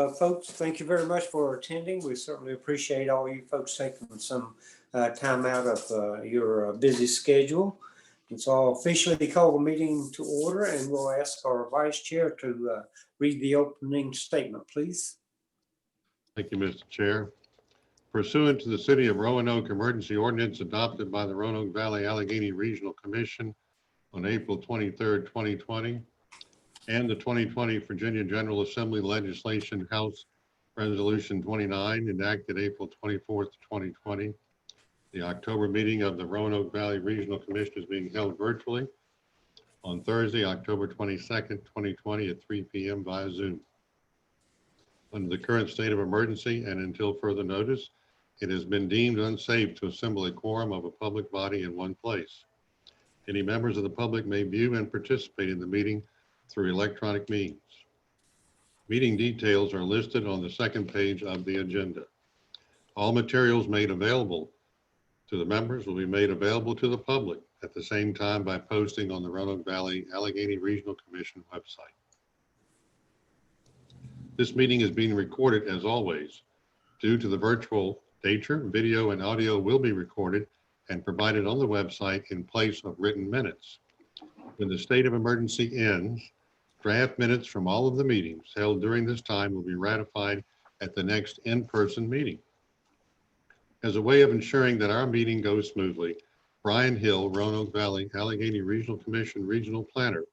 Folks, thank you very much for attending. We certainly appreciate all you folks taking some time out of your busy schedule. And so I'll officially call the meeting to order, and we'll ask our vice chair to read the opening statement, please. Thank you, Mr. Chair. Pursuant to the City of Roanoke emergency ordinance adopted by the Roanoke Valley-Alleghany Regional Commission on April 23rd, 2020, and the 2020 Virginia General Assembly Legislation House Resolution 29 enacted April 24th, 2020. The October meeting of the Roanoke Valley Regional Commission is being held virtually on Thursday, October 22nd, 2020 at 3 p.m. via Zoom. Under the current state of emergency and until further notice, it has been deemed unsafe to assemble a quorum of a public body in one place. Any members of the public may view and participate in the meeting through electronic means. Meeting details are listed on the second page of the agenda. All materials made available to the members will be made available to the public at the same time by posting on the Roanoke Valley-Alleghany Regional Commission website. This meeting is being recorded as always. Due to the virtual nature, video and audio will be recorded and provided on the website in place of written minutes. When the state of emergency ends, draft minutes from all of the meetings held during this time will be ratified at the next in-person meeting. As a way of ensuring that our meeting goes smoothly, Brian Hill, Roanoke Valley-Alleghany Regional Commission Regional Planner,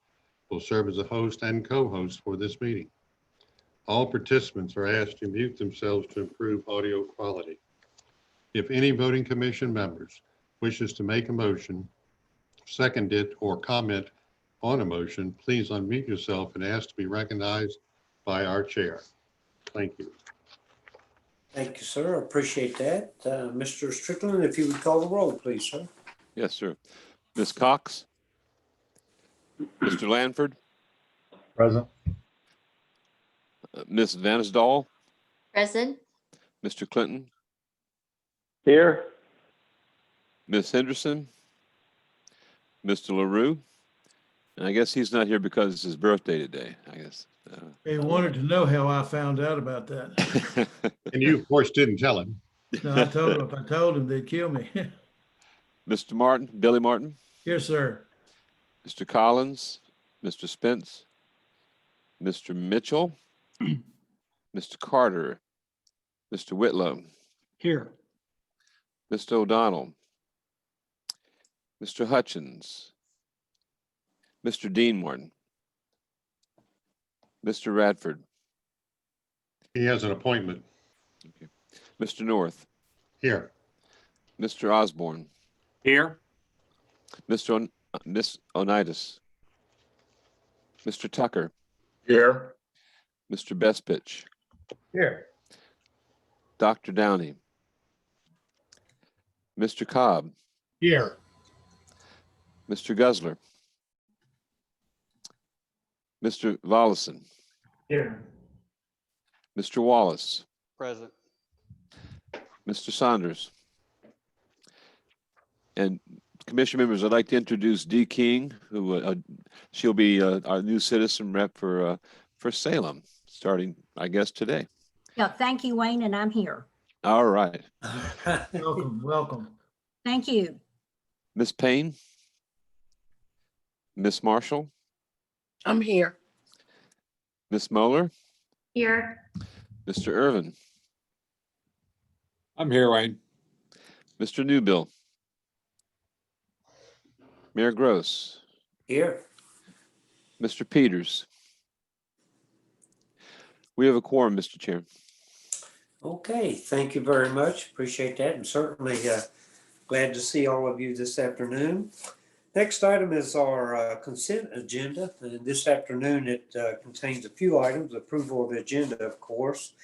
will serve as a host and co-host for this meeting. All participants are asked to mute themselves to improve audio quality. If any voting commission members wishes to make a motion, second it, or comment on a motion, please unmute yourself and ask to be recognized by our chair. Thank you. Thank you, sir. I appreciate that. Mr. Strickland, if you would call the roll, please, sir. Yes, sir. Ms. Cox? Mr. Lanford? Present. Ms. Vanisdahl? Present. Mr. Clinton? Here. Ms. Henderson? Mr. LaRue? And I guess he's not here because it's his birthday today, I guess. They wanted to know how I found out about that. And you, of course, didn't tell him. No, I told them, if I told them, they'd kill me. Mr. Martin, Billy Martin? Yes, sir. Mr. Collins? Mr. Spence? Mr. Mitchell? Mr. Carter? Mr. Whitlow? Here. Mr. O'Donnell? Mr. Hutchins? Mr. Dean Martin? Mr. Radford? He has an appointment. Okay. Mr. North? Here. Mr. Osborne? Here. Miss Onitis? Mr. Tucker? Here. Mr. Bestpitch? Here. Dr. Downey? Mr. Cobb? Here. Mr. Guzzler? Mr. Vollison? Here. Mr. Wallace? Present. Mr. Saunders? And commission members, I'd like to introduce Dee King, who she'll be our new citizen rep for Salem, starting, I guess, today. Yeah, thank you, Wayne, and I'm here. All right. Welcome, welcome. Thank you. Miss Payne? Miss Marshall? I'm here. Miss Moeller? Here. Mr. Irvin? I'm here, Wayne. Mr. Newbill? Mayor Gross? Here. Mr. Peters? We have a quorum, Mr. Chair. Okay, thank you very much. Appreciate that, and certainly glad to see all of you this afternoon. Next item is our consent agenda. And this afternoon, it contains a few items, approval of the agenda, of course,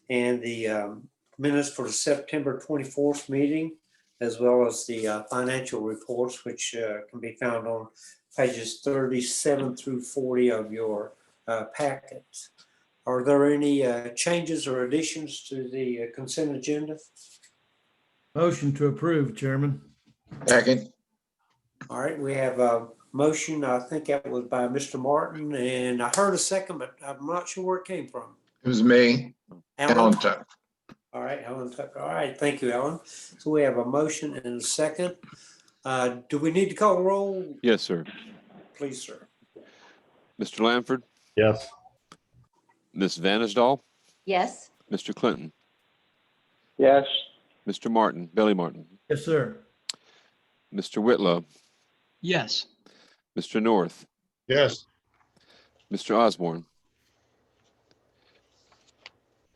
and the minutes for the September 24th meeting, as well as the financial reports, which can be found on pages 37 through 40 of your packet. Are there any changes or additions to the consent agenda? Motion to approve, Chairman. Second. All right, we have a motion. I think that was by Mr. Martin, and I heard a second, but I'm not sure where it came from. It was me, Alan Alan? Tuck. All right, Alan Tucker. All right, thank you, Alan. So we have a motion and a second. Do we need to call the roll? Yes, sir. Please, sir. Mr. Lamford, Yes. Ms. Vanisdal, Yes. Mr. Clinton, Yes. Mr. Martin, Billy Martin, Yes, sir. Mr. Whitlow, Yes. Mr. North, Yes. Mr. Osborne,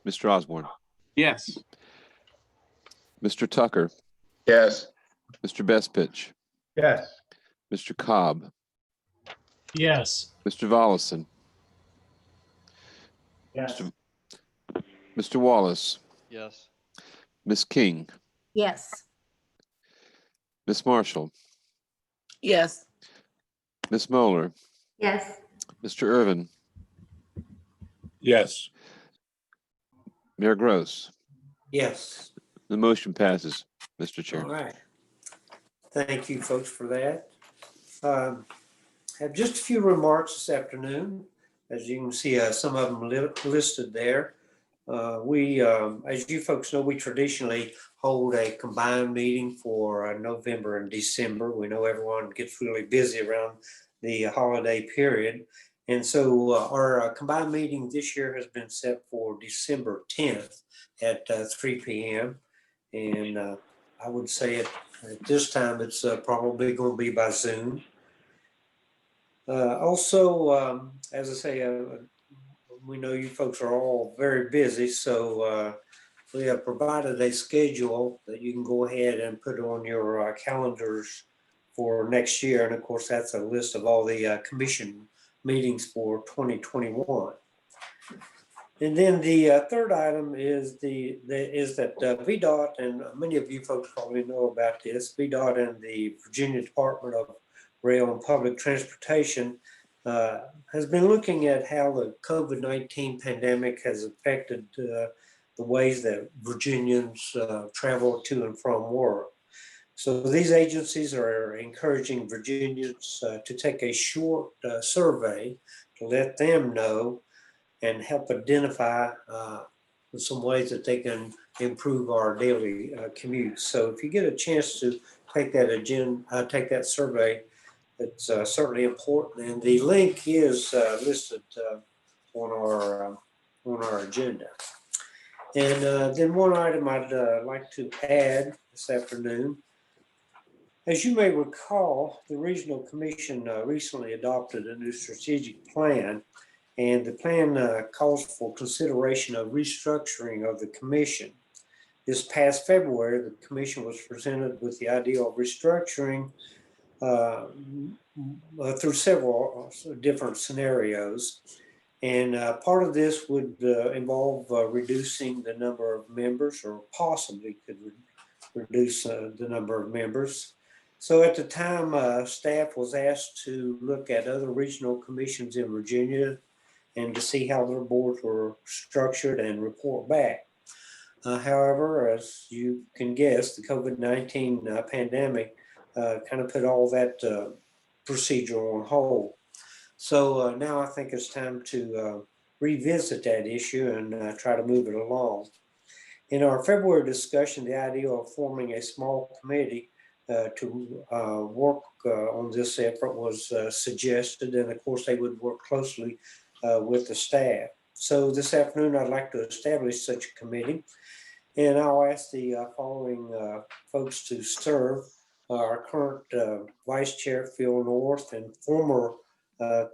Mr. Osborne, Yes. Mr. Tucker, Yes. Mr. Bestpitch, Yes. Mr. Cobb, Yes. Mr. Volleson, Yes. Mr. Wallace, Yes. Miss King, Yes. Miss Marshall, Yes. Miss Moeller, Yes. Mr. Irvin, Yes. Mayor Gross. Yes. The motion passes, Mr. All Chair. right. Thank you, folks, for that. Have just a few remarks this afternoon. As you can see, some of them listed there. As you folks know, we traditionally hold a combined meeting for November and December. We know everyone gets really busy around the holiday period. And so our combined meeting this year has been set for December 10th at 3 p.m. And I would say at this time, it's probably going to be by Zoom. Also, as I say, we know you folks are all very busy, so we have provided a schedule that you can go ahead and put on your calendars for next year. And of course, that's a list of all the commission meetings for 2021. And then the third item is that VDOT, and many of you folks probably know about this, VDOT and the Virginia Department of Rail and Public Transportation has been looking at how the COVID-19 pandemic has affected the ways that Virginians travel to and from work. So these agencies are encouraging Virginians to take a short survey to let them know and help identify some ways that they can improve our daily commute. So if you get a chance to take that survey, it's certainly important. And the link is listed on our agenda. And then one item I'd like to add this afternoon. As you may recall, the Regional Commission recently adopted a new strategic plan. And the plan calls for consideration of restructuring of the commission. This past February, the commission was presented with the idea of restructuring through several different scenarios. And part of this would involve reducing the number of members, or possibly could reduce the number of members. So at the time, staff was asked to look at other regional commissions in Virginia and to see how their boards were structured and report back. However, as you can guess, the COVID-19 pandemic kind of put all that procedure on hold. So now I think it's time to revisit that issue and try to move it along. In our February discussion, the idea of forming a small committee to work on this effort was suggested, and of course they would work closely with the staff. So this afternoon, I'd like to establish such a committee, and I'll ask the following folks to serve. Our current Vice Chair, Phil North, and former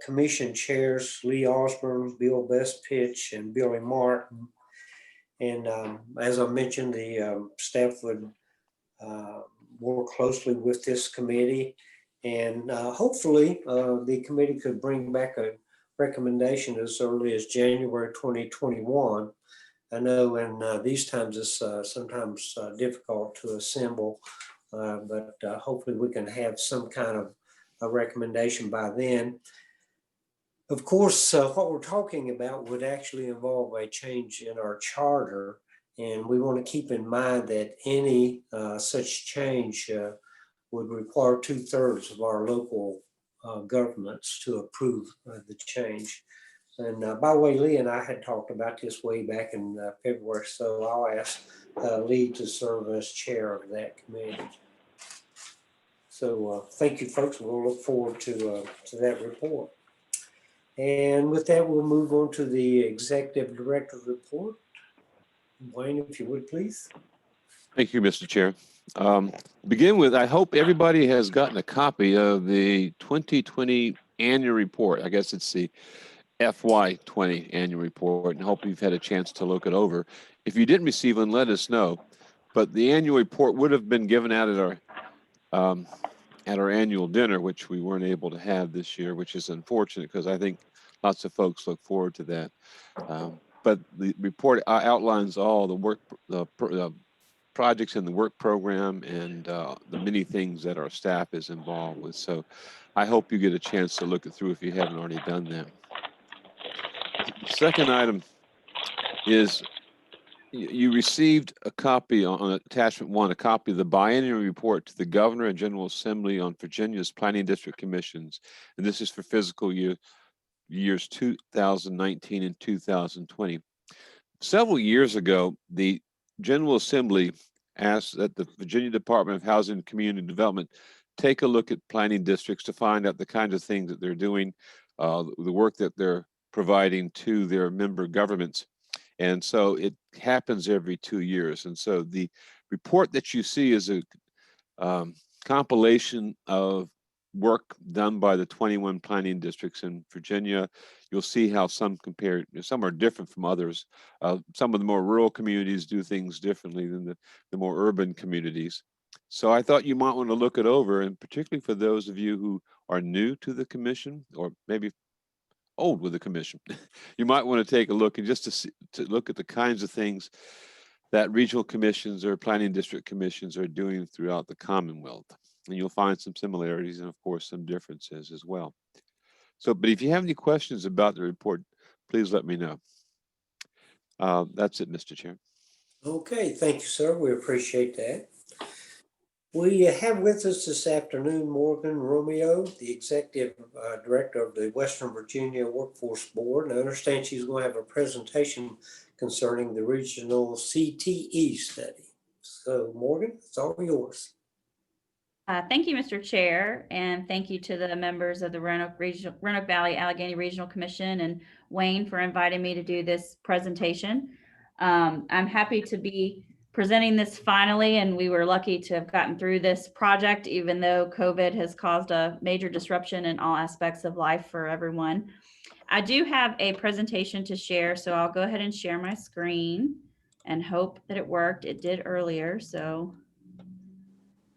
Commission Chairs, Lee Osborne, Bill Bestpitch, and Billy Martin. And as I mentioned, the staff would work closely with this committee, and hopefully the committee could bring back a recommendation as early as January 2021. I know in these times it's sometimes difficult to assemble, but hopefully we can have some kind of a recommendation by then. Of course, what we're talking about would actually involve a change in our charter, and we want to keep in mind that any such change would require 2/3 of our local governments to approve the change. And by the way, Lee and I had talked about this way back in February, so I'll ask Lee to serve as chair of that committee. So thank you, folks. We'll look forward to that report. And with that, we'll move on to the executive director report. Wayne, if you would, please. Thank you, Mr. Chair. Begin with, I hope everybody has gotten a copy of the 2020 annual report. I guess it's the FY20 annual report, and hope you've had a chance to look it over. If you didn't receive one, let us know. But the annual report would have been given out at our annual dinner, which we weren't able to have this year, which is unfortunate because I think lots of folks look forward to that. But the report outlines all the work, the projects in the work program, and the many things that our staff is involved with. So I hope you get a chance to look it through if you haven't already done that. The second item is you received a copy on attachment 1, a copy of the biennial report to the Governor and General Assembly on Virginia's Planning District Commissions. And this is for fiscal years 2019 and 2020. Several years ago, the General Assembly asked that the Virginia Department of Housing and Community Development take a look at planning districts to find out the kinds of things that they're doing, the work that they're providing to their member governments. And so it happens every 2 years. And so the report that you see is a compilation of work done by the 21 planning districts in Virginia. You'll see how some are different from others. Some of the more rural communities do things differently than the more urban communities. So I thought you might want to look it over, and particularly for those of you who are new to the commission, or maybe old with the commission, you might want to take a look and just to look at the kinds of things that regional commissions or planning district commissions are doing throughout the Commonwealth. And you'll find some similarities and of course some differences as well. So, but if you have any questions about the report, please let me know. That's it, Mr. Chair. Okay, thank you, sir. We appreciate that. We have with us this afternoon Morgan Romeo, the Executive Director of the Western Virginia Workforce Board. And I understand she's going to have a presentation concerning the regional CTE study. So Morgan, it's all yours. Thank you, Mr. Chair, and thank you to the members of the Roanoke Valley-Alleghany Regional Commission and Wayne for inviting me to do this presentation. I'm happy to be presenting this finally, and we were lucky to have gotten through this project, even though COVID has caused a major disruption in all aspects of life for everyone. I do have a presentation to share, so I'll go ahead and share my screen and hope that it worked. It did earlier, so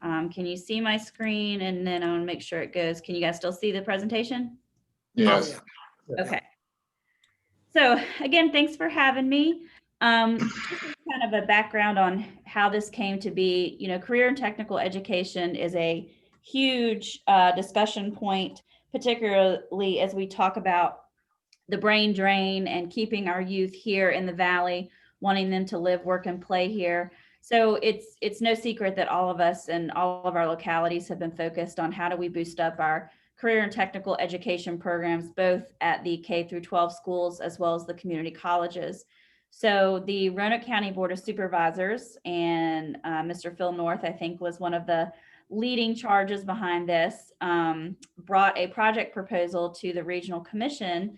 can you see my screen? And then I want to make sure it goes. Can you guys still see the presentation? Yes. Okay. So again, thanks for having me. This is kind of a background on how this came to be. You know, career and technical education is a huge discussion point, particularly as we talk about the brain drain and keeping our youth here in the Valley, wanting them to live, work, and play here. So it's no secret that all of us and all of our localities have been focused on how do we boost up our career and technical education programs, both at the K-12 schools as well as the community colleges. So the Roanoke County Board of Supervisors and Mr. Phil North, I think, was one of the leading charges behind this, brought a project proposal to the Regional Commission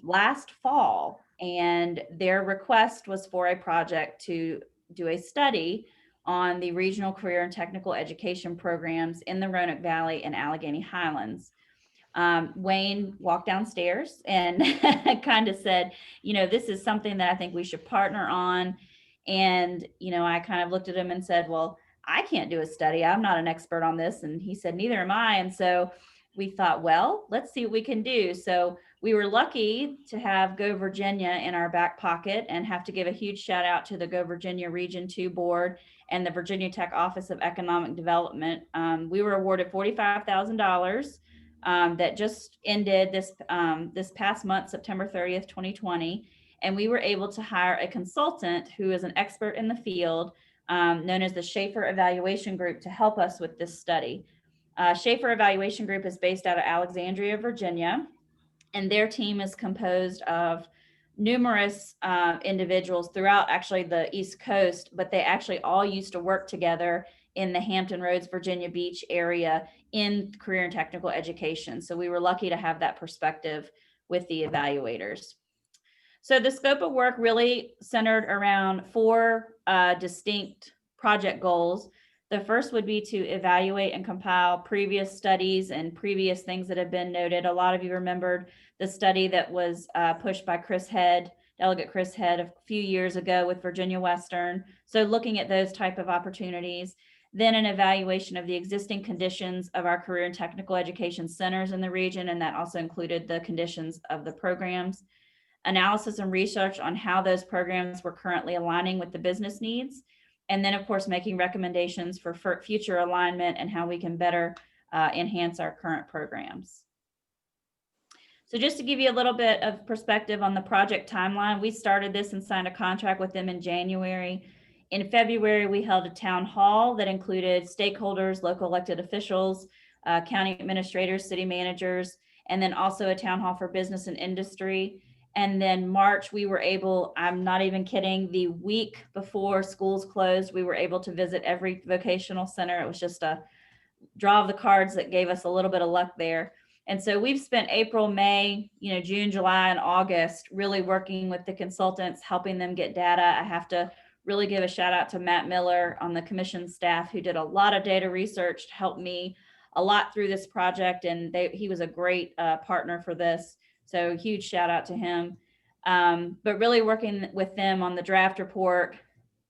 last fall, and their request was for a project to do a study on the regional career and technical education programs in the Roanoke Valley and Allegheny Highlands. Wayne walked downstairs and kind of said, you know, this is something that I think we should partner on. And, you know, I kind of looked at him and said, well, I can't do a study. I'm not an expert on this. And he said, neither am I. And so we thought, well, let's see what we can do. So we were lucky to have Go Virginia in our back pocket, and have to give a huge shout out to the Go Virginia Region 2 Board and the Virginia Tech Office of Economic Development. We were awarded $45,000 that just ended this past month, September 30th, 2020. And we were able to hire a consultant who is an expert in the field, known as the Schaefer Evaluation Group, to help us with this study. Schaefer Evaluation Group is based out of Alexandria, Virginia. And their team is composed of numerous individuals throughout actually the East Coast, but they actually all used to work together in the Hampton Roads, Virginia Beach area in career and technical education. So we were lucky to have that perspective with the evaluators. So the scope of work really centered around 4 distinct project goals. The first would be to evaluate and compile previous studies and previous things that have been noted. A lot of you remembered the study that was pushed by Delegate Chris Head a few years ago with Virginia Western. So looking at those type of opportunities. Then an evaluation of the existing conditions of our career and technical education centers in the region, and that also included the conditions of the programs. Analysis and research on how those programs were currently aligning with the business needs. And then, of course, making recommendations for future alignment and how we can better enhance our current programs. So just to give you a little bit of perspective on the project timeline, we started this and signed a contract with them in January. In February, we held a town hall that included stakeholders, local elected officials, county administrators, city managers, and then also a town hall for business and industry. And then March, we were able, I'm not even kidding, the week before schools closed, we were able to visit every vocational center. It was just a draw of the cards that gave us a little bit of luck there. And so we've spent April, May, June, July, and August really working with the consultants, helping them get data. I have to really give a shout out to Matt Miller on the commission staff, who did a lot of data research to help me a lot through this project. And he was a great partner for this. So huge shout out to him. But really working with them on the draft report,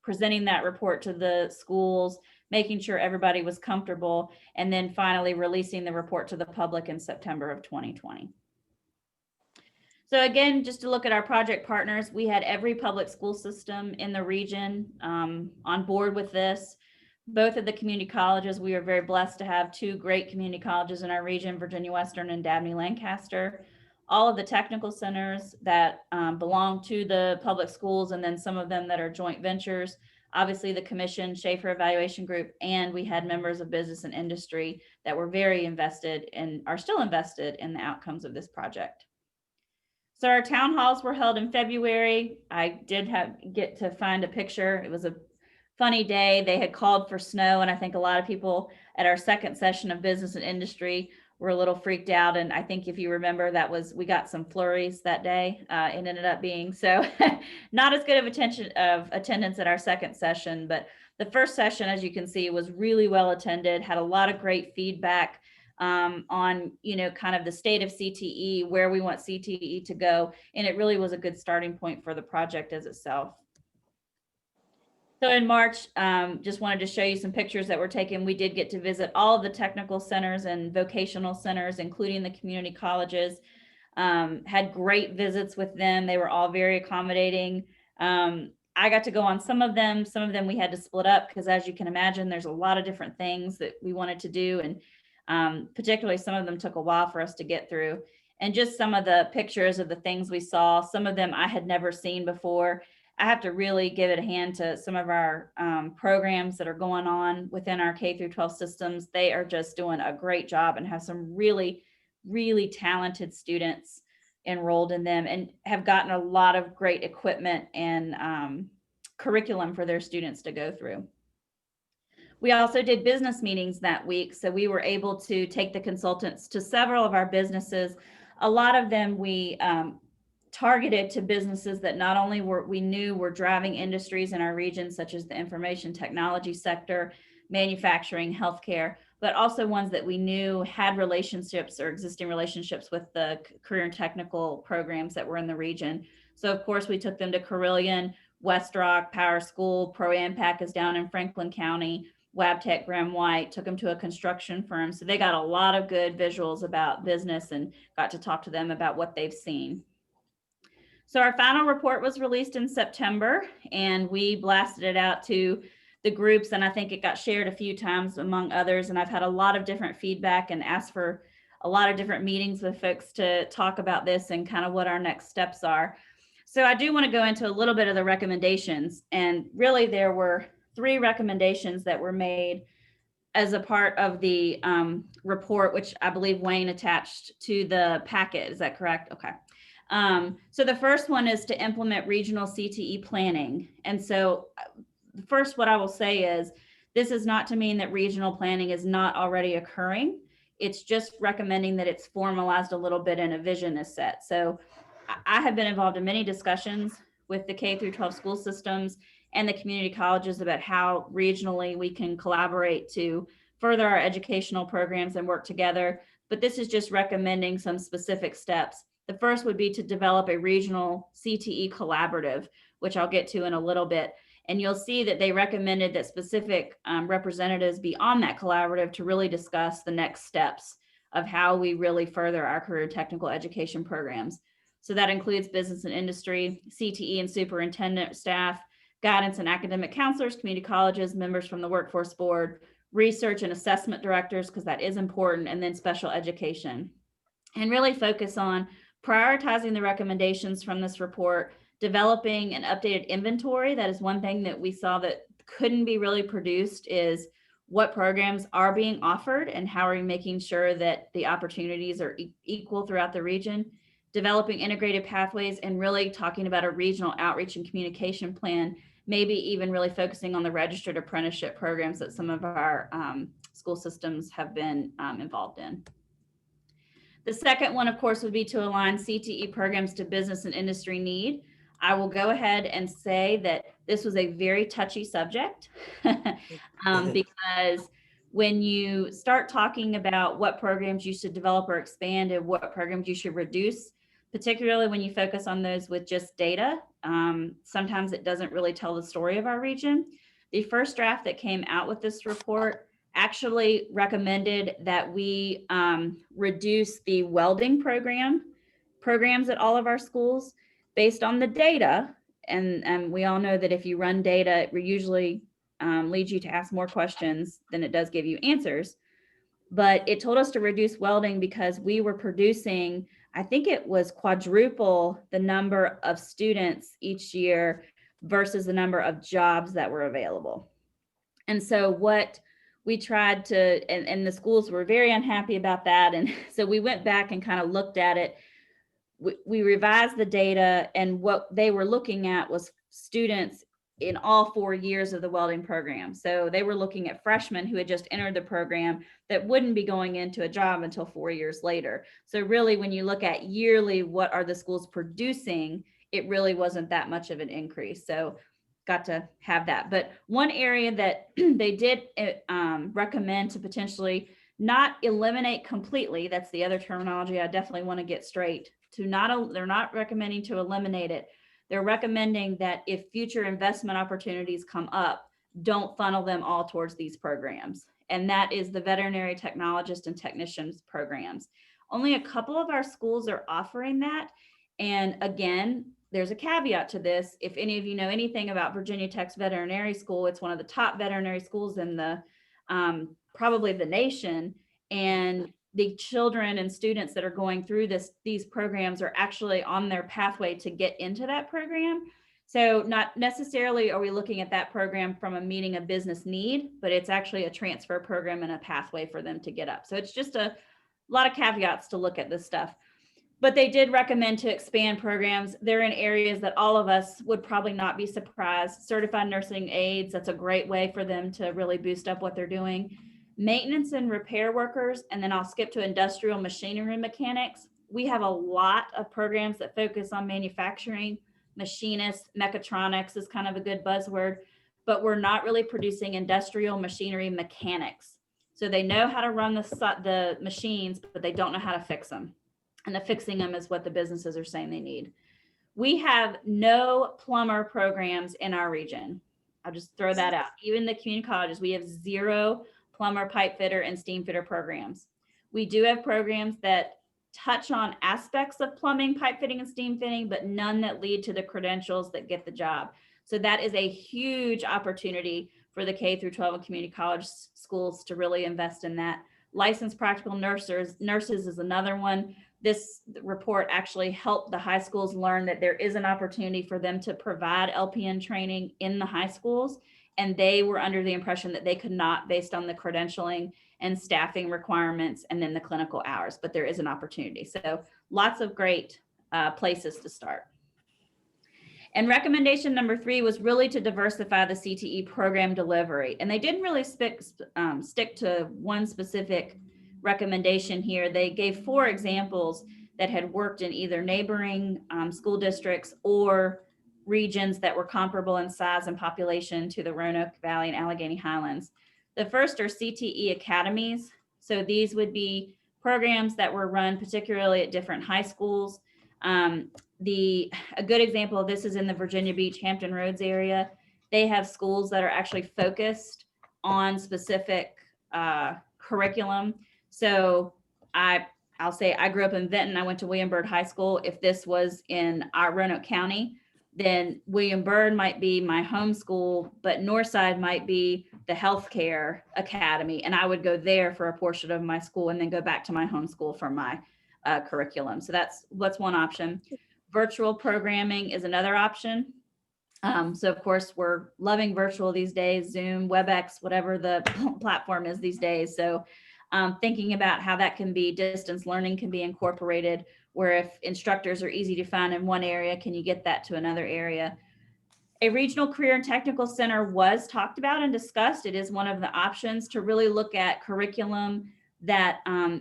presenting that report to the schools, making sure everybody was comfortable, and then finally releasing the report to the public in September of 2020. So again, just to look at our project partners, we had every public school system in the region on board with this. Both of the community colleges, we are very blessed to have 2 great community colleges in our region, Virginia Western and Dabney Lancaster. All of the technical centers that belong to the public schools, and then some of them that are joint ventures. Obviously the commission, Schaefer Evaluation Group, and we had members of business and industry that were very invested and are still invested in the outcomes of this project. So our town halls were held in February. I did get to find a picture. It was a funny day. They had called for snow, and I think a lot of people at our second session of business and industry were a little freaked out. And I think if you remember, we got some flurries that day. It ended up being so not as good of attendance at our second session, but the first session, as you can see, was really well attended, had a lot of great feedback on, kind of the state of CTE, where we want CTE to go. And it really was a good starting point for the project as itself. So in March, just wanted to show you some pictures that were taken. We did get to visit all of the technical centers and vocational centers, including the community colleges. Had great visits with them. They were all very accommodating. I got to go on some of them. Some of them we had to split up because, as you can imagine, there's a lot of different things that we wanted to do. And particularly some of them took a while for us to get through. And just some of the pictures of the things we saw, some of them I had never seen before. I have to really give it a hand to some of our programs that are going on within our K-12 systems. They are just doing a great job and have some really, really talented students enrolled in them, and have gotten a lot of great equipment and curriculum for their students to go through. We also did business meetings that week. So we were able to take the consultants to several of our businesses. A lot of them we targeted to businesses that not only we knew were driving industries in our region, such as the information technology sector, manufacturing, healthcare, but also ones that we knew had relationships or existing relationships with the career and technical programs that were in the region. So of course we took them to Carillion, West Rock, Power School, Pro Ampac is down in Franklin County, Wabtec, Graham White, took them to a construction firm. So they got a lot of good visuals about business and got to talk to them about what they've seen. So our final report was released in September, and we blasted it out to the groups, and I think it got shared a few times among others. And I've had a lot of different feedback and asked for a lot of different meetings with folks to talk about this and kind of what our next steps are. So I do want to go into a little bit of the recommendations, and really there were 3 recommendations that were made as a part of the report, which I believe Wayne attached to the packet. Is that correct? Okay. So the first one is to implement regional CTE planning. And so first, what I will say is this is not to mean that regional planning is not already occurring. It's just recommending that it's formalized a little bit and a vision is set. So I have been involved in many discussions with the K through 12 school systems and the community colleges about how regionally we can collaborate to further our educational programs and work together. But this is just recommending some specific steps. The first would be to develop a regional CTE collaborative, which I'll get to in a little bit. And you'll see that they recommended that specific representatives be on that collaborative to really discuss the next steps of how we really further our career technical education programs. So that includes business and industry, CTE and superintendent staff, guidance and academic counselors, community colleges, members from the workforce board, research and assessment directors, because that is important, and then special education. And really focus on prioritizing the recommendations from this report, developing an updated inventory. That is one thing that we saw that couldn't be really produced, is what programs are being offered and how are we making sure that the opportunities are equal throughout the region. Developing integrated pathways and really talking about a regional outreach and communication plan, maybe even really focusing on the registered apprenticeship programs that some of our school systems have been involved in. The second one, of course, would be to align CTE programs to business and industry need. I will go ahead and say that this was a very touchy subject because when you start talking about what programs you should develop or expand and what programs you should reduce, particularly when you focus on those with just data, sometimes it doesn't really tell the story of our region. The first draft that came out with this report actually recommended that we reduce the welding programs at all of our schools based on the data. And we all know that if you run data, it usually leads you to ask more questions than it does give you answers. But it told us to reduce welding because we were producing, I think it was quadruple the number of students each year versus the number of jobs that were available. And so what we tried to, and the schools were very unhappy about that. And so we went back and kind of looked at it. We revised the data, and what they were looking at was students in all 4 years of the welding program. So they were looking at freshmen who had just entered the program that wouldn't be going into a job until 4 years later. So really, when you look at yearly, what are the schools producing, it really wasn't that much of an increase. So got to have that. But one area that they did recommend to potentially not eliminate completely, that's the other terminology I definitely want to get straight, they're not recommending to eliminate it. They're recommending that if future investment opportunities come up, don't funnel them all towards these programs. And that is the veterinary technologist and technicians programs. Only a couple of our schools are offering that. And again, there's a caveat to this. If any of you know anything about Virginia Tech's veterinary school, it's one of the top veterinary schools in the probably the nation. And the children and students that are going through these programs are actually on their pathway to get into that program. So not necessarily are we looking at that program from a meeting a business need, but it's actually a transfer program and a pathway for them to get up. So it's just a lot of caveats to look at this stuff. But they did recommend to expand programs. They're in areas that all of us would probably not be surprised. Certified nursing aides, that's a great way for them to really boost up what they're doing. Maintenance and repair workers, and then I'll skip to industrial machinery mechanics. We have a lot of programs that focus on manufacturing. Machinists, mechatronics is kind of a good buzzword, but we're not really producing industrial machinery mechanics. So they know how to run the machines, but they don't know how to fix them. And the fixing them is what the businesses are saying they need. We have no plumber programs in our region. I'll just throw that out. Even the community colleges, we have 0 plumber, pipe fitter, and steam fitter programs. We do have programs that touch on aspects of plumbing, pipe fitting, and steam fitting, but none that lead to the credentials that get the job. So that is a huge opportunity for the K through 12 and community college schools to really invest in that. Licensed practical nurses is another one. This report actually helped the high schools learn that there is an opportunity for them to provide LPN training in the high schools. and they were under the impression that they could not based on the credentialing and staffing requirements and then the clinical hours, but there is an opportunity. So lots of great places to start. And recommendation number 3 was really to diversify the CTE program delivery. And they didn't really stick to one specific recommendation here. They gave 4 examples that had worked in either neighboring school districts or regions that were comparable in size and population to the Roanoke Valley and Allegheny Highlands. The first are CTE academies. So these would be programs that were run particularly at different high schools. A good example of this is in the Virginia Beach, Hampton Roads area. They have schools that are actually focused on specific curriculum. So I'll say I grew up in Benton. I went to William Byrd High School. If this was in our Roanoke County, then William Byrd might be my home school, but Northside might be the healthcare academy. And I would go there for a portion of my school and then go back to my home school for my curriculum. So that's one option. Virtual programming is another option. So of course, we're loving virtual these days, Zoom, WebEx, whatever the platform is these days. So thinking about how that can be, distance learning can be incorporated, where if instructors are easy to find in one area, can you get that to another area? A regional career and technical center was talked about and discussed. It is one of the options to really look at curriculum that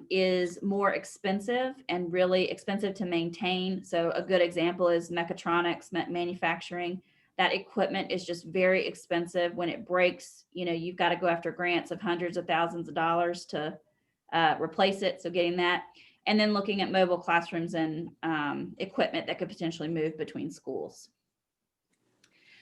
is more expensive and really expensive to maintain. So a good example is mechatronics, manufacturing. That equipment is just very expensive. When it breaks, you've got to go after grants of hundreds of thousands of dollars to replace it. So getting that. And then looking at mobile classrooms and equipment that could potentially move between schools.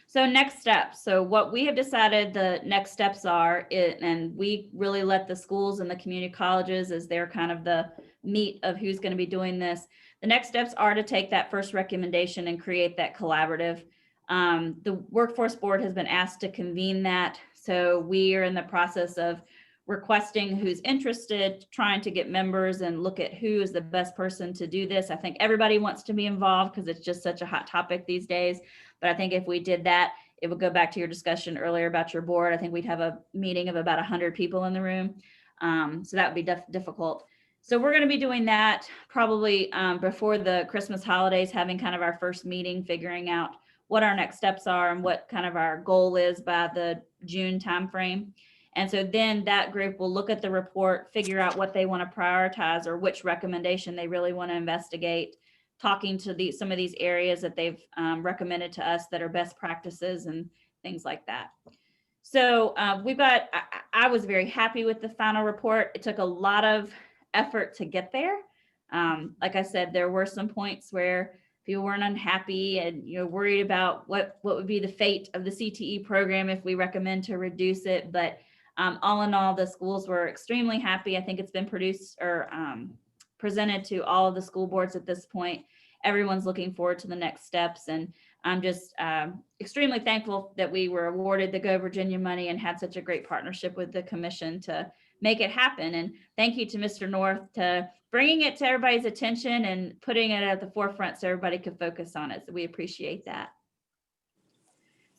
So next steps. So what we have decided the next steps are, and we really let the schools and the community colleges as they're kind of the meat of who's going to be doing this. The next steps are to take that first recommendation and create that collaborative. The workforce board has been asked to convene that. So we are in the process of requesting who's interested, trying to get members and look at who is the best person to do this. I think everybody wants to be involved because it's just such a hot topic these days. But I think if we did that, it would go back to your discussion earlier about your board. I think we'd have a meeting of about 100 people in the room. So that would be difficult. So we're going to be doing that probably before the Christmas holidays, having kind of our first meeting, figuring out what our next steps are and what kind of our goal is by the June timeframe. And so then that group will look at the report, figure out what they want to prioritize or which recommendation they really want to investigate, talking to some of these areas that they've recommended to us that are best practices and things like that. So I was very happy with the final report. It took a lot of effort to get there. Like I said, there were some points where people weren't unhappy and worried about what would be the fate of the CTE program if we recommend to reduce it. But all in all, the schools were extremely happy. I think it's been produced or presented to all of the school boards at this point. Everyone's looking forward to the next steps. And I'm just extremely thankful that we were awarded the Go Virginia money and had such a great partnership with the commission to make it happen. And thank you to Mr. North to bringing it to everybody's attention and putting it at the forefront so everybody could focus on it. So we appreciate that.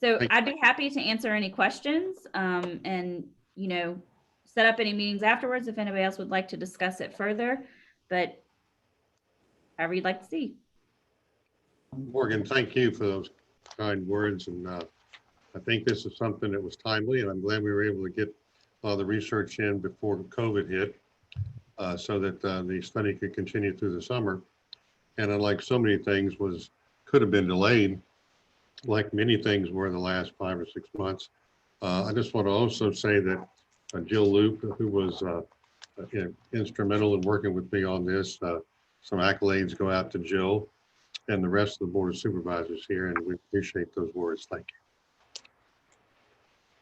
So I'd be happy to answer any questions and, set up any meetings afterwards if anybody else would like to discuss it further, but however you'd like to see. Morgan, thank you for those kind words. And I think this is something that was timely, and I'm glad we were able to get a lot of the research in before COVID hit so that the study could continue through the summer. And unlike so many things could have been delayed, like many things were in the last 5 or 6 months. I just want to also say that Jill Loop, who was instrumental in working with me on this, some accolades go out to Jill and the rest of the Board of Supervisors here, and we appreciate those words. Thank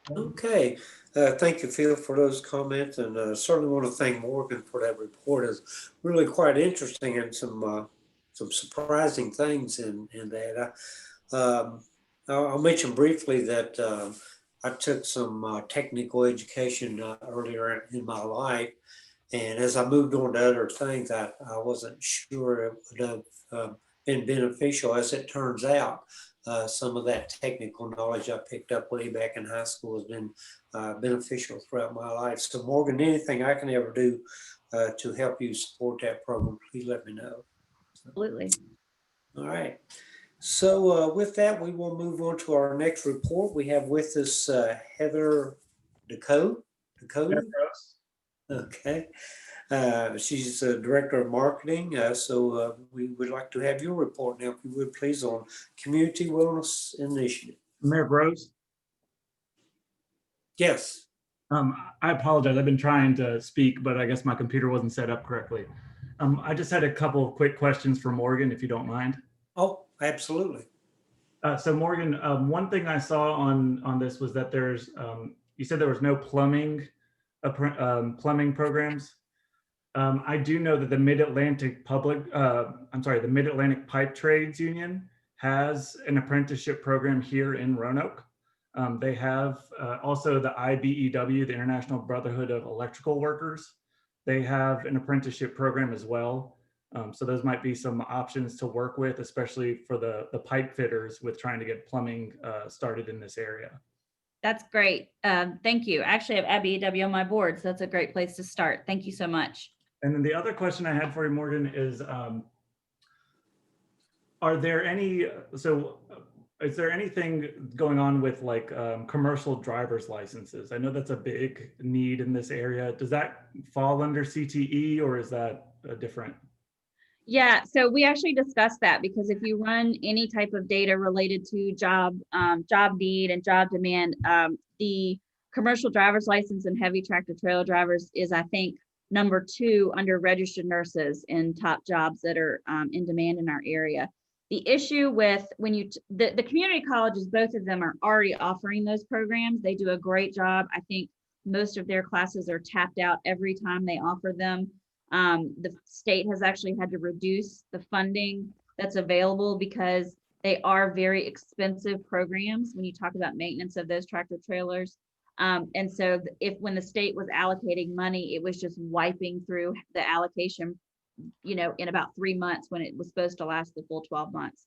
you. Okay, thank you, Phil, for those comments, and certainly want to thank Morgan for that report. It's really quite interesting and some surprising things in that. I'll mention briefly that I took some technical education earlier in my life, and as I moved on to other things, I wasn't sure it would have been beneficial, as it turns out. some of that technical knowledge I picked up way back in high school has been beneficial throughout my life. So Morgan, anything I can ever do to help you support that program, please let me know. Absolutely. All right. So with that, we will move on to our next report. We have with us Heather Dakota. Okay. She's the Director of Marketing. So we would like to have your report now, if you would please, on Community Wellness Initiative. Mayor Groves, Yes. I apologize. I've been trying to speak, but I guess my computer wasn't set up correctly. I just had a couple of quick questions for Morgan, if you don't mind. Oh, absolutely. So Morgan, one thing I saw on this was that there's, you said there was no plumbing programs. I do know that the Mid-Atlantic the Mid-Atlantic Pipe Trades Union has an apprenticeship program here in Roanoke. They have also the IBEW, the International Brotherhood of Electrical Workers. They have an apprenticeship program as well. So those might be some options to work with, especially for the pipe fitters with trying to get plumbing started in this area. That's great. Thank you. Actually, I have IBEW on my board, so that's a great place to start. Thank you so much. And then the other question I had for you, Morgan, is are there any, is there anything going on with like commercial driver's licenses? I know that's a big need in this area. Does that fall under CTE or is that a different? Yeah, so we actually discussed that because if you run any type of data related to job need and job demand, the commercial driver's license and heavy tractor trailer drivers is, I think, number 2 under registered nurses in top jobs that are in demand in our area. The issue with when the community colleges, both of them are already offering those programs. They do a great job. I think most of their classes are tapped out every time they offer them. The state has actually had to reduce the funding that's available because they are very expensive programs when you talk about maintenance of those tractor trailers. And so when the state was allocating money, it was just wiping through the allocation, in about 3 months when it was supposed to last the full 12 months.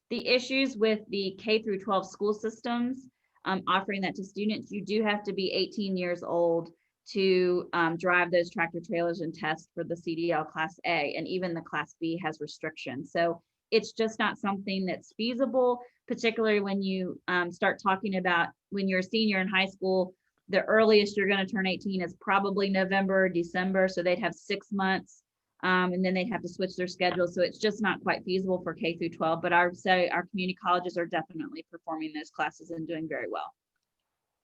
The issues with the K-12 school systems offering that to students, you do have to be 18 years old to drive those tractor trailers and test for the CDL Class A, and even the Class B has restrictions. So it's just not something that's feasible, particularly when you start talking about when you're a senior in high school, the earliest you're going to turn 18 is probably November or December. So they'd have 6 months and then they'd have to switch their schedule. So it's just not quite feasible for K through 12, but I would say our community colleges are definitely performing those classes and doing very well.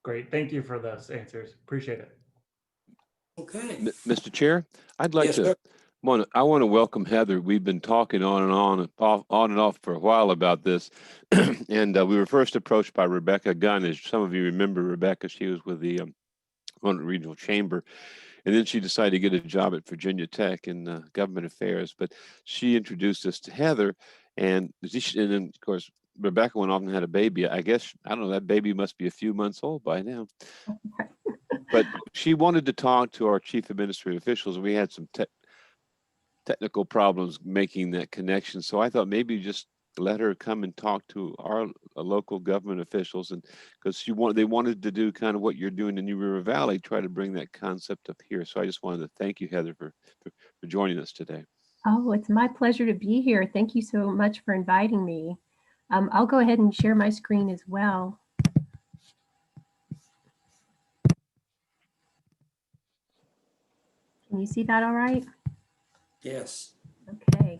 Great. Thank you for those answers. Appreciate it. Okay. Mr. Chair, I'd like Yes, I want to welcome Heather. We've been talking on and off for a while about this. And we were first approached by Rebecca Gunn. As some of you remember, Rebecca, she was with the Roanoke Regional Chamber. And then she decided to get a job at Virginia Tech in government affairs. But she introduced us to Heather. And then, of course, Rebecca went off and had a baby. I guess, I don't know, that baby must be a few months old by now. But she wanted to talk to our chief administrative officials. We had some technical problems making that connection. So I thought maybe just let her come and talk to our local government officials, and because they wanted to do kind of what you're doing in New River Valley, try to bring that concept up here. So I just wanted to thank you, Heather, for joining us today. Oh, it's my pleasure to be here. Thank you so much for inviting me. I'll go ahead and share my screen as well. Can you see that all right? Yes. Okay.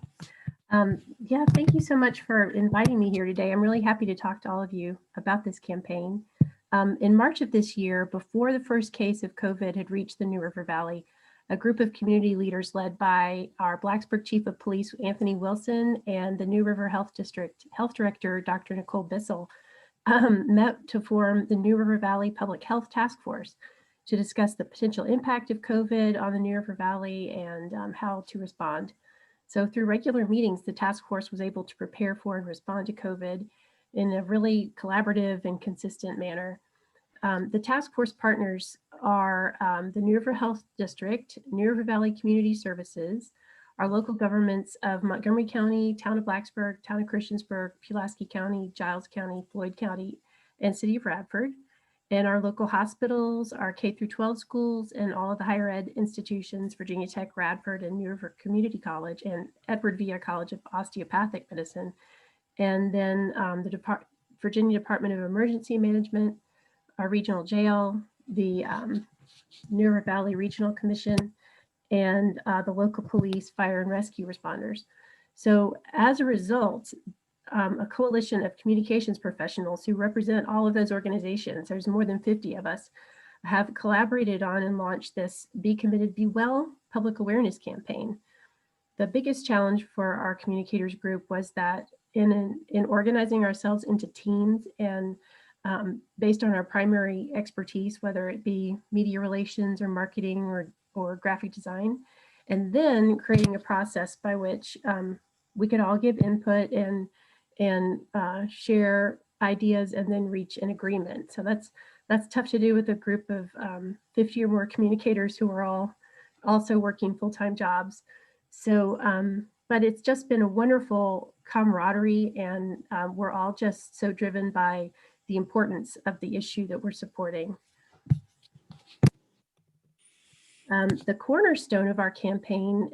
Yeah, thank you so much for inviting me here today. I'm really happy to talk to all of you about this campaign. In March of this year, before the first case of COVID had reached the New River Valley, a group of community leaders led by our Blacksburg Chief of Police, Anthony Wilson, and the New River Health District Health Director, Dr. Nicole Bissell, met to form the New River Valley Public Health Task Force to discuss the potential impact of COVID on the New River Valley and how to respond. So through regular meetings, the task force was able to prepare for and respond to COVID in a really collaborative and consistent manner. The task force partners are the New River Health District, New River Valley Community Services, our local governments of Montgomery County, Town of Blacksburg, Town of Christiansburg, Pulaski County, Giles County, Floyd County, and City of Radford, and our local hospitals, our K-12 schools, and all of the higher ed institutions, Virginia Tech, Radford, and New River Community College, and Edward Via College of Osteopathic Medicine, and then the Virginia Department of Emergency Management, our regional jail, the New River Valley Regional Commission, and the local police, fire, and rescue responders. So as a result, a coalition of communications professionals who represent all of those organizations, there's more than 50 of us, have collaborated on and launched this Be Committed, Be Well public awareness campaign. The biggest challenge for our communicators group was that in organizing ourselves into teams and based on our primary expertise, whether it be media relations or marketing or graphic design, and then creating a process by which we could all give input and share ideas and then reach an agreement. So that's tough to do with a group of 50 or more communicators who are all also working full-time jobs. So, but it's just been a wonderful camaraderie, and we're all just so driven by the importance of the issue that we're supporting. The cornerstone of our campaign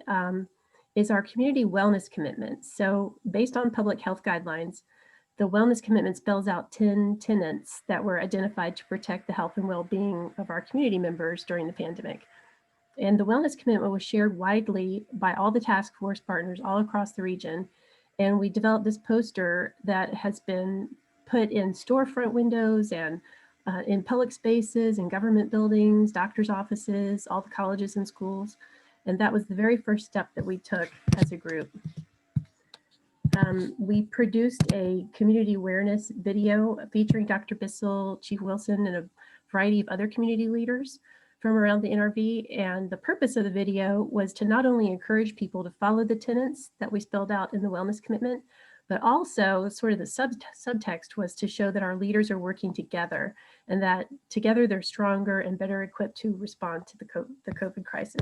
is our community wellness commitment. So based on public health guidelines, the wellness commitment spells out 10 tenets that were identified to protect the health and well-being of our community members during the pandemic. And the wellness commitment was shared widely by all the task force partners all across the region. And we developed this poster that has been put in storefront windows and in public spaces, in government buildings, doctors' offices, all the colleges and schools. And that was the very first step that we took as a group. We produced a community awareness video featuring Dr. Bissell, Chief Wilson, and a variety of other community leaders from around the NRV. And the purpose of the video was to not only encourage people to follow the tenets that we spelled out in the wellness commitment, but also sort of the subtext was to show that our leaders are working together and that together they're stronger and better equipped to respond to the COVID crisis.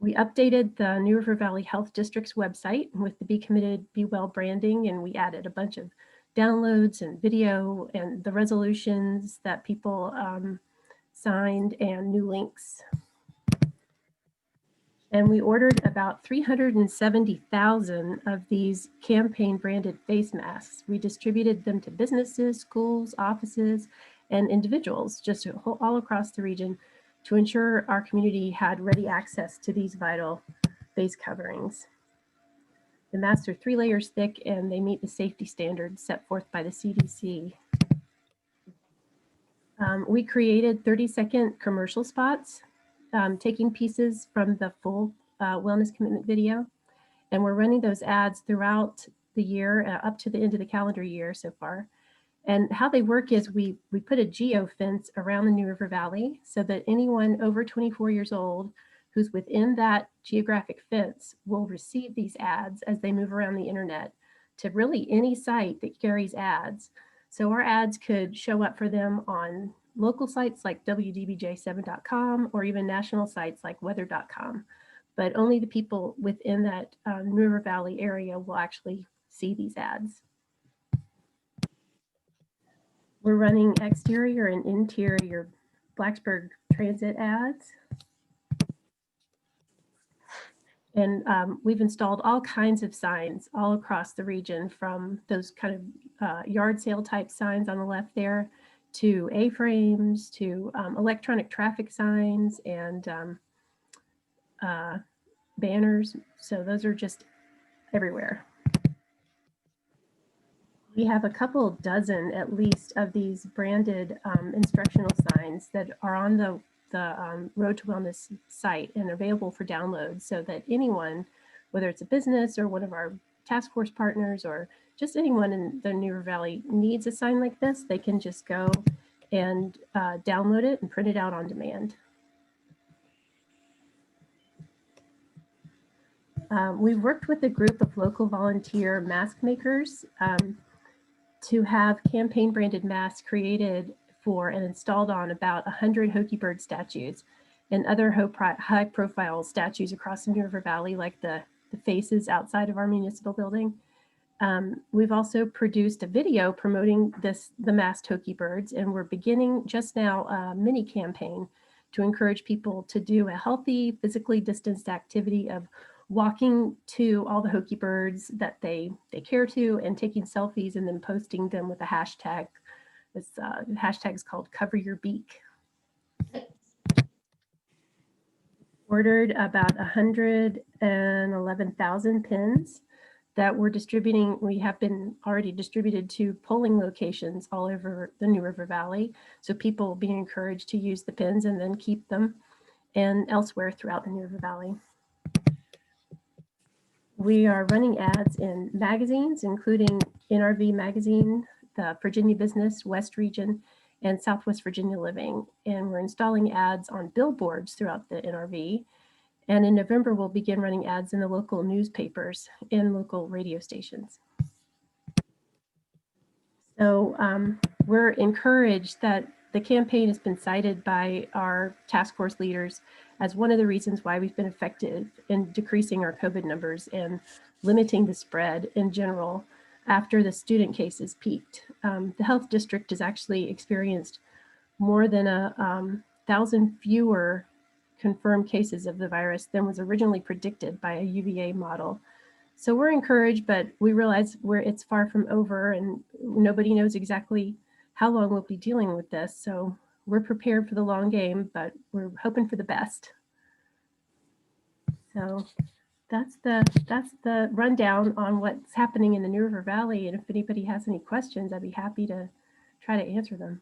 We updated the New River Valley Health District's website with the Be Committed, Be Well branding, and we added a bunch of downloads and video and the resolutions that people signed and new links. And we ordered about 370,000 of these campaign branded face masks. We distributed them to businesses, schools, offices, and individuals just all across the region to ensure our community had ready access to these vital face coverings. The masks are 3 layers thick and they meet the safety standards set forth by the CDC. We created 30-second commercial spots, taking pieces from the full wellness commitment video. And we're running those ads throughout the year, up to the end of the calendar year so far. And how they work is we put a geo fence around the New River Valley so that anyone over 24 years old who's within that geographic fence will receive these ads as they move around the internet to really any site that carries ads. So our ads could show up for them on local sites like WDBJ7.com or even national sites like weather.com. But only the people within that New River Valley area will actually see these ads. We're running exterior and interior Blacksburg Transit ads. And we've installed all kinds of signs all across the region, from those kind of yard sale type signs on the left there to A-frames to electronic traffic signs and banners. So those are just everywhere. We have a couple dozen at least of these branded instructional signs that are on the Road to Wellness site and available for download, so that anyone, whether it's a business or one of our task force partners or just anyone in the New River Valley needs a sign like this, they can just go and download it and print it out on demand. We've worked with a group of local volunteer mask makers to have campaign branded masks created for and installed on about 100 Hokie Bird statues. and other high-profile statues across the New River Valley, like the faces outside of our municipal building. We've also produced a video promoting the masked Hokie birds, and we're beginning just now a mini campaign to encourage people to do a healthy, physically distanced activity of walking to all the Hokie birds that they care to and taking selfies and then posting them with a hashtag. This hashtag is called Cover Your Beak. Ordered about 111,000 pins that we're distributing. We have been already distributed to polling locations all over the New River Valley. So people will be encouraged to use the pins and then keep them, and elsewhere throughout the New River Valley. We are running ads in magazines, including NRV Magazine, the Virginia Business, West Region, and Southwest Virginia Living. And we're installing ads on billboards throughout the NRV. And in November, we'll begin running ads in the local newspapers and local radio stations. So we're encouraged that the campaign has been cited by our task force leaders as one of the reasons why we've been effective in decreasing our COVID numbers and limiting the spread in general after the student cases peaked. The health district has actually experienced more than 1,000 fewer confirmed cases of the virus than was originally predicted by a UVA model. So we're encouraged, but we realize it's far from over and nobody knows exactly how long we'll be dealing with this. So we're prepared for the long game, but we're hoping for the best. So that's the rundown on what's happening in the New River Valley. And if anybody has any questions, I'd be happy to try to answer them.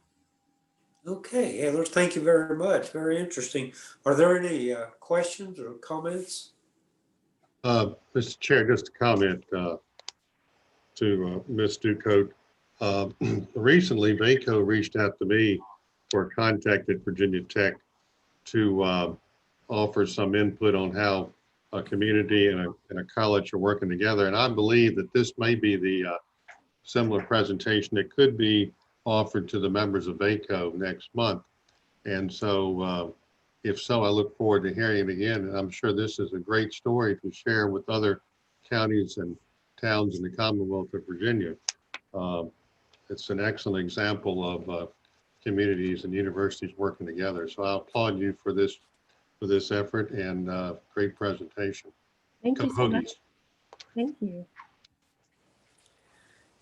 Okay, Heather, thank you very much. Very interesting. Are there any questions or comments? Mr. Chair, just a comment to Ms. Ducote. Recently, VACO reached out to me or contacted Virginia Tech to offer some input on how a community and a college are working together. And I believe that this may be the similar presentation that could be offered to the members of VACO next month. And so if so, I look forward to hearing it again. And I'm sure this is a great story to share with other counties and towns in the Commonwealth of Virginia. It's an excellent example of communities and universities working together. So I applaud you for this effort and great presentation. Thank you so much. Hokies. Thank you.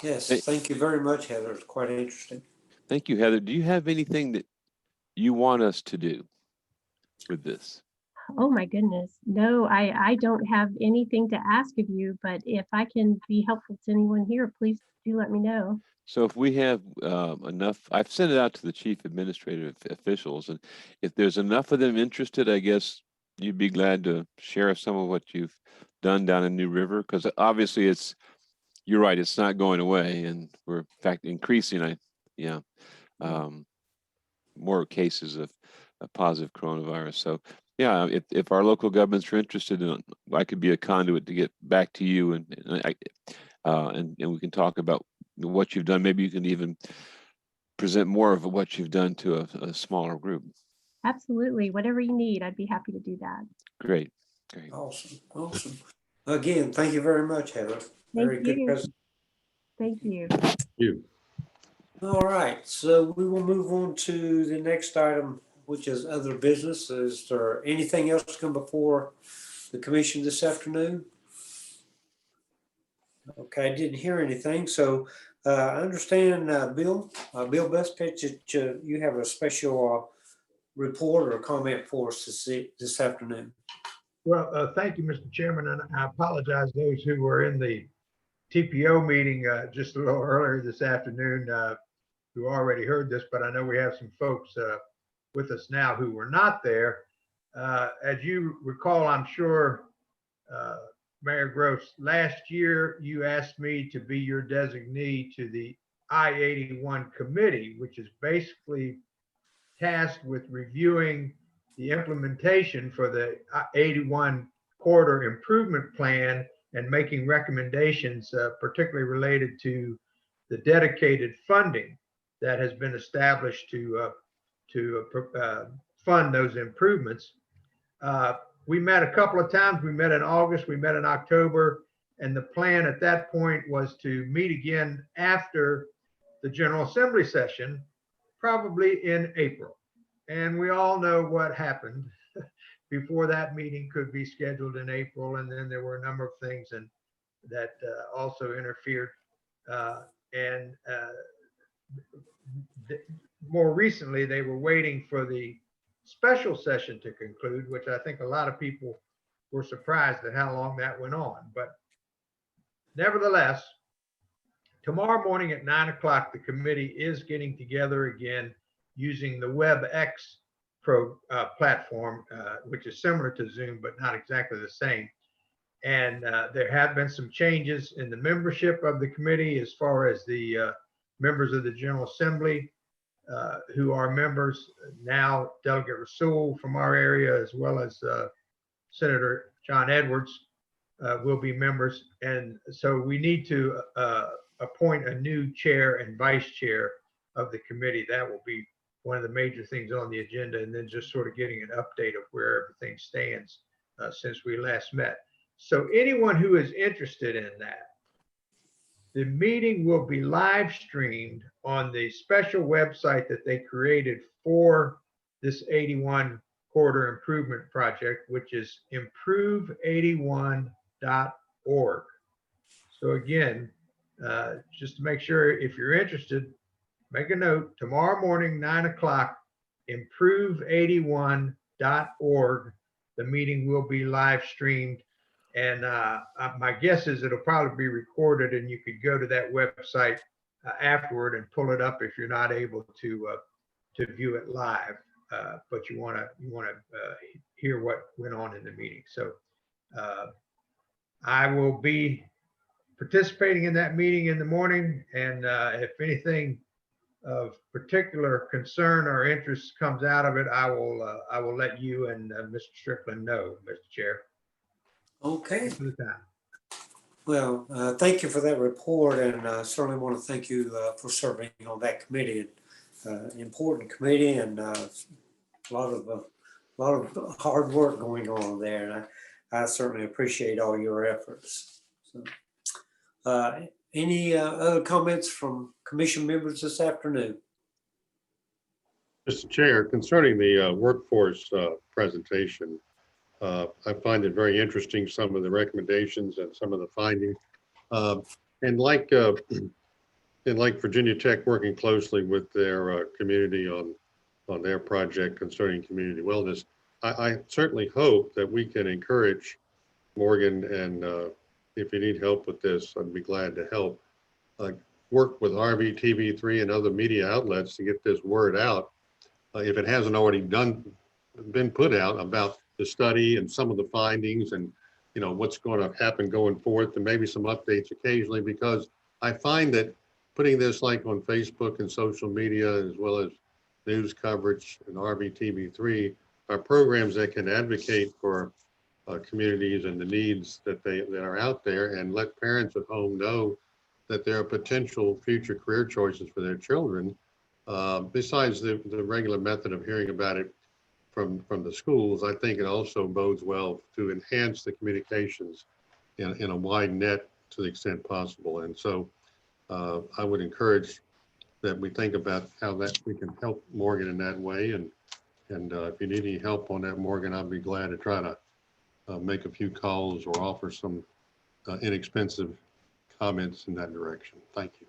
Yes, Hey. thank you very much, Heather. It's quite interesting. Thank you, Heather. Do you have anything that you want us to do with this? Oh my goodness. No, I don't have anything to ask of you, but if I can be helpful to anyone here, please do let me know. So if we have enough, I've sent it out to the chief administrative officials, and if there's enough of them interested, I guess you'd be glad to share some of what you've done down in New River, because obviously you're right, it's not going away, and we're in fact increasing. More cases of positive coronavirus. So yeah, if our local governments are interested in, I could be a conduit to get back to you, and we can talk about what you've done. Maybe you can even present more of what you've done to a smaller group. Absolutely. Whatever you need, I'd be happy to do that. Great. Awesome. Again, thank you very much, Heather. Very good presentation. Thank you. All right, so we will move on to the next item, which is other business. Is there anything else to come before the commission this afternoon? Okay, I didn't hear anything. So I understand, Bill Bestpitch, that you have a special report or comment for us this afternoon. Well, thank you, Mr. Chairman, and I apologize to those who were in the TPO meeting just a little earlier this afternoon who already heard this, but I know we have some folks with us now who were not there. As you recall, I'm sure, Mayor Gross, last year you asked me to be your designee to the I-81 committee, which is basically tasked with reviewing the implementation for the 81 corridor improvement plan and making recommendations, particularly related to the dedicated funding that has been established to fund those improvements. We met a couple of times. We met in August, we met in October, and the plan at that point was to meet again after the General Assembly session, probably in April. And we all know what happened before that meeting could be scheduled in April. And then there were a number of things and that also interfered. More recently, they were waiting for the special session to conclude, which I think a lot of people were surprised at how long that went on. But nevertheless, tomorrow morning at 9 o'clock, the committee is getting together again using the WebEx platform, which is similar to Zoom, but not exactly the same. And there have been some changes in the membership of the committee as far as the members of the General Assembly who are members now. Delegate Rasool from our area, as well as Senator John Edwards will be members. And so we need to appoint a new chair and vice chair of the committee. That will be one of the major things on the agenda, and then just sort of getting an update of where everything stands since we last met. So anyone who is interested in that, the meeting will be live streamed on the special website that they created for this 81 corridor improvement project, which is improve81.org. So again, just to make sure, if you're interested, make a note, tomorrow morning, 9 o'clock, improve81.org. The meeting will be live streamed. And my guess is it'll probably be recorded, and you could go to that website afterward and pull it up if you're not able to view it live. But you want to hear what went on in the meeting. So I will be participating in that meeting in the morning, and if anything of particular concern or interest comes out of it, I will let you and Mr. Strickland know, Mr. Chair. Okay. For the time. Well, thank you for that report, and certainly want to thank you for serving on that committee. Important committee, and a lot of hard work going on there, and I certainly appreciate all your efforts. So, any other comments from commission members this afternoon? Mr. Chair, concerning the workforce presentation, I find it very interesting, some of the recommendations and some of the findings. And like Virginia Tech working closely with their community on their project concerning community wellness, I certainly hope that we can encourage Morgan, and if you need help with this, I'd be glad to help. Work with RVTV3 and other media outlets to get this word out, if it hasn't already been put out, about the study and some of the findings, and what's going to happen going forth, and maybe some updates occasionally, because I find that putting this like on Facebook and social media, as well as news coverage and RVTV3, are programs that can advocate for communities and the needs that are out there, and let parents at home know that there are potential future career choices for their children, besides the regular method of hearing about it from the schools. I think it also bodes well to enhance the communications in a wide net to the extent possible. And so I would encourage that we think about how that we can help Morgan in that way. And if you need any help on that, Morgan, I'd be glad to try to make a few calls or offer some inexpensive comments in that direction. Thank you.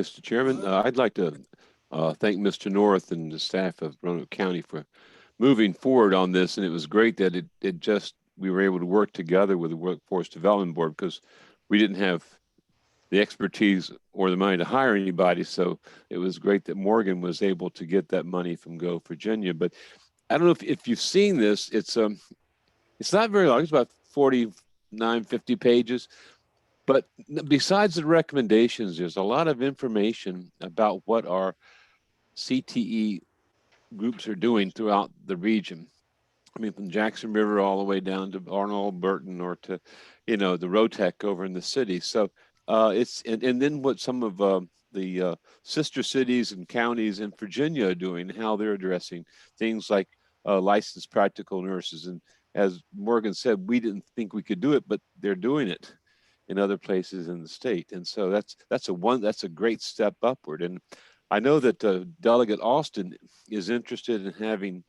Mr. Chairman, I'd like to thank Mr. North and the staff of Roanoke County for moving forward on this. And it was great that we were able to work together with the Workforce Development Board, because we didn't have the expertise or the money to hire anybody. So it was great that Morgan was able to get that money from Go Virginia. But I don't know if you've seen this. It's not very long. It's about 49, 50 pages. But besides the recommendations, there's a lot of information about what our CTE groups are doing throughout the region. I mean, from Jackson River all the way down to Arnold, Burton, or to, the Rotec over in the city. So and then what some of the sister cities and counties in Virginia are doing, how they're addressing things like licensed practical nurses. And as Morgan said, we didn't think we could do it, but they're doing it in other places in the state. And so that's a great step upward. And I know that Delegate Austin is interested in having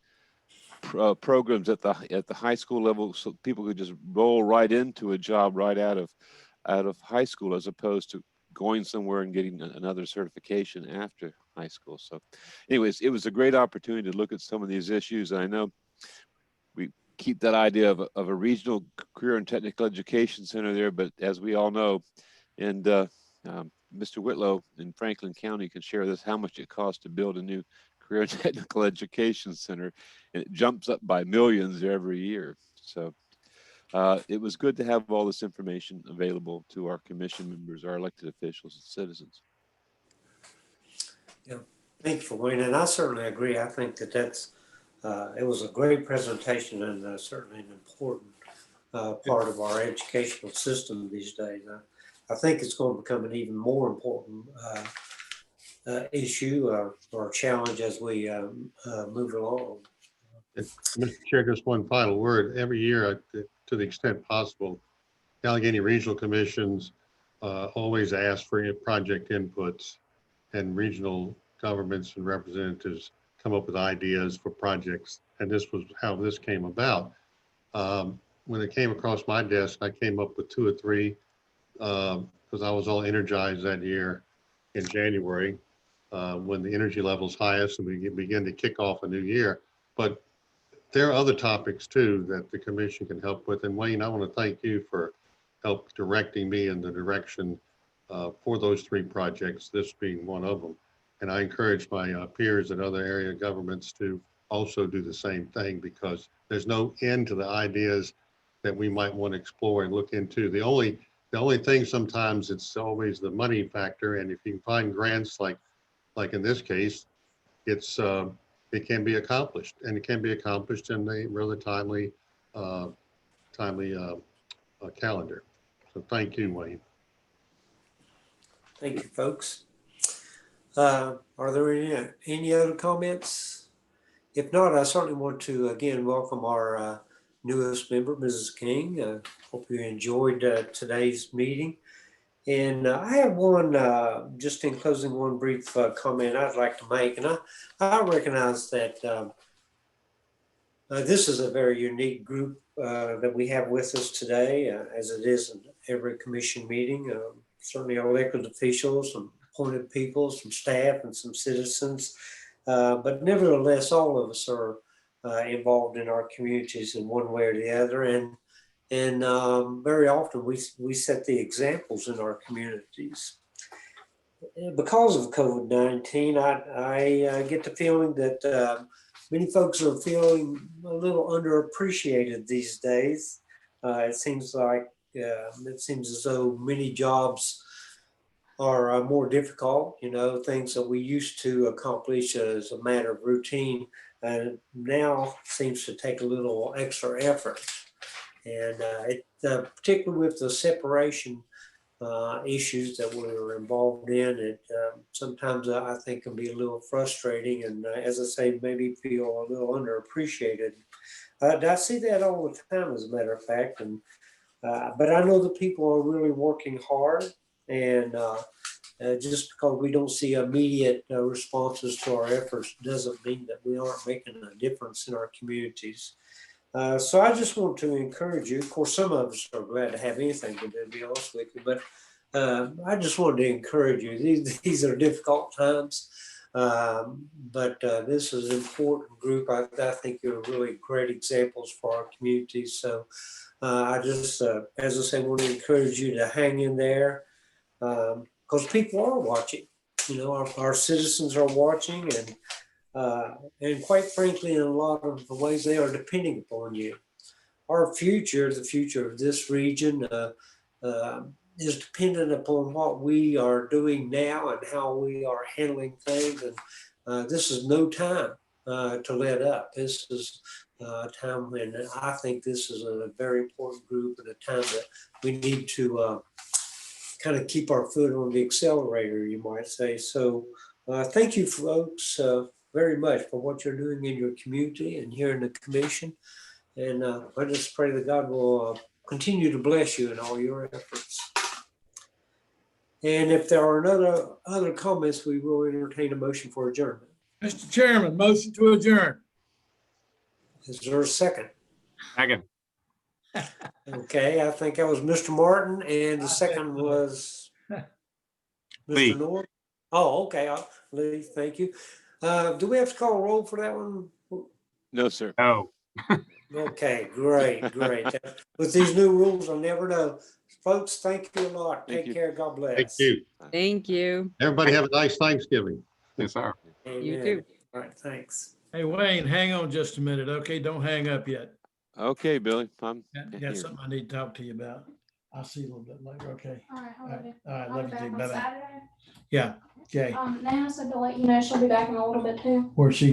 programs at the high school level, so people could just roll right into a job right out of high school, as opposed to going somewhere and getting another certification after high school. So anyways, it was a great opportunity to look at some of these issues. And I know we keep that idea of a regional career and technical education center there, but as we all know, and Mr. Whitlow in Franklin County can share this, how much it costs to build a new career and technical education center, and it jumps up by millions every year. So it was good to have all this information available to our commission members, our elected officials, and citizens. Yeah, thank you, Wayne, and I certainly agree. I think that it was a great presentation and certainly an important part of our educational system these days. I think it's going to become an even more important issue or challenge as we move along. Mr. Chair, just one final word. Every year, to the extent possible, the Allegheny Regional Commissions always ask for project inputs, and regional governments and representatives come up with ideas for projects. And this was how this came about. When it came across my desk, I came up with 2 or 3 because I was all energized that year in January when the energy level's highest and we begin to kick off a new year. But there are other topics too that the commission can help with. And Wayne, I want to thank you for help directing me in the direction for those 3 projects, this being one of them. And I encourage my peers at other area governments to also do the same thing, because there's no end to the ideas that we might want to explore and look into. The only thing sometimes it's always the money factor. And if you can find grants like in this case, it can be accomplished, and it can be accomplished in a really timely calendar. So thank you, Wayne. Thank you, folks. Are there any other comments? If not, I certainly want to again welcome our newest member, Mrs. King. Hope you enjoyed today's meeting. And I have one, just in closing, one brief comment I'd like to make. And I recognize that this is a very unique group that we have with us today, as it is in every commission meeting. Certainly our elected officials, some appointed people, some staff, and some citizens. But nevertheless, all of us are involved in our communities in one way or the other. And very often we set the examples in our communities. Because of COVID-19, I get the feeling that many folks are feeling a little underappreciated these days. It seems as though many jobs are more difficult. Things that we used to accomplish as a matter of routine now seems to take a little extra effort. And particularly with the separation issues that we're involved in, it sometimes I think can be a little frustrating, and as I say, maybe feel a little underappreciated. I see that all the time, as a matter of fact, and but I know that people are really working hard, and just because we don't see immediate responses to our efforts doesn't mean that we aren't making a difference in our communities. So I just want to encourage you. Of course, some of us are glad to have anything to do, to be honest with you, but I just wanted to encourage you. These are difficult times, but this is an important group. I think you're really great examples for our community. So I just, as I say, want to encourage you to hang in there, because people are watching. Our citizens are watching, and quite frankly, in a lot of the ways, they are depending upon you. Our future, the future of this region, is dependent upon what we are doing now and how we are handling things. And this is no time to let up. This is a time when I think this is a very important group, and a time that we need to kind of keep our foot on the accelerator, you might say. So thank you, folks, very much for what you're doing in your community and here in the commission. And I just pray that God will continue to bless you in all your efforts. And if there are other comments, we will entertain a motion for adjournment. Mr. Chairman, motion to adjourn. Is there a second? Second. Okay, I think that was Mr. Martin, and the second was Lee. Mr. North. Oh, okay, Lee, thank you. Do we have to call a roll for that one? No, sir. No. Okay, great. With these new rules, I'll never know. Folks, thank you a lot. Thank Take you. care. God bless. Thank you. Thank you. Everybody have a nice Thanksgiving. Yes, sir. You Amen. too. All right, thanks. Hey, Wayne, hang on just a minute. Okay, don't hang up yet. Okay, Billy. I'm Got here. something I need to talk to you about. I'll see you a little bit later. Okay. All right, I All love right. you. All right. I'll Love be you back too. on Bye-bye. Saturday. Yeah. Okay. Nana said to let you know she'll be back in a little bit too. Where's she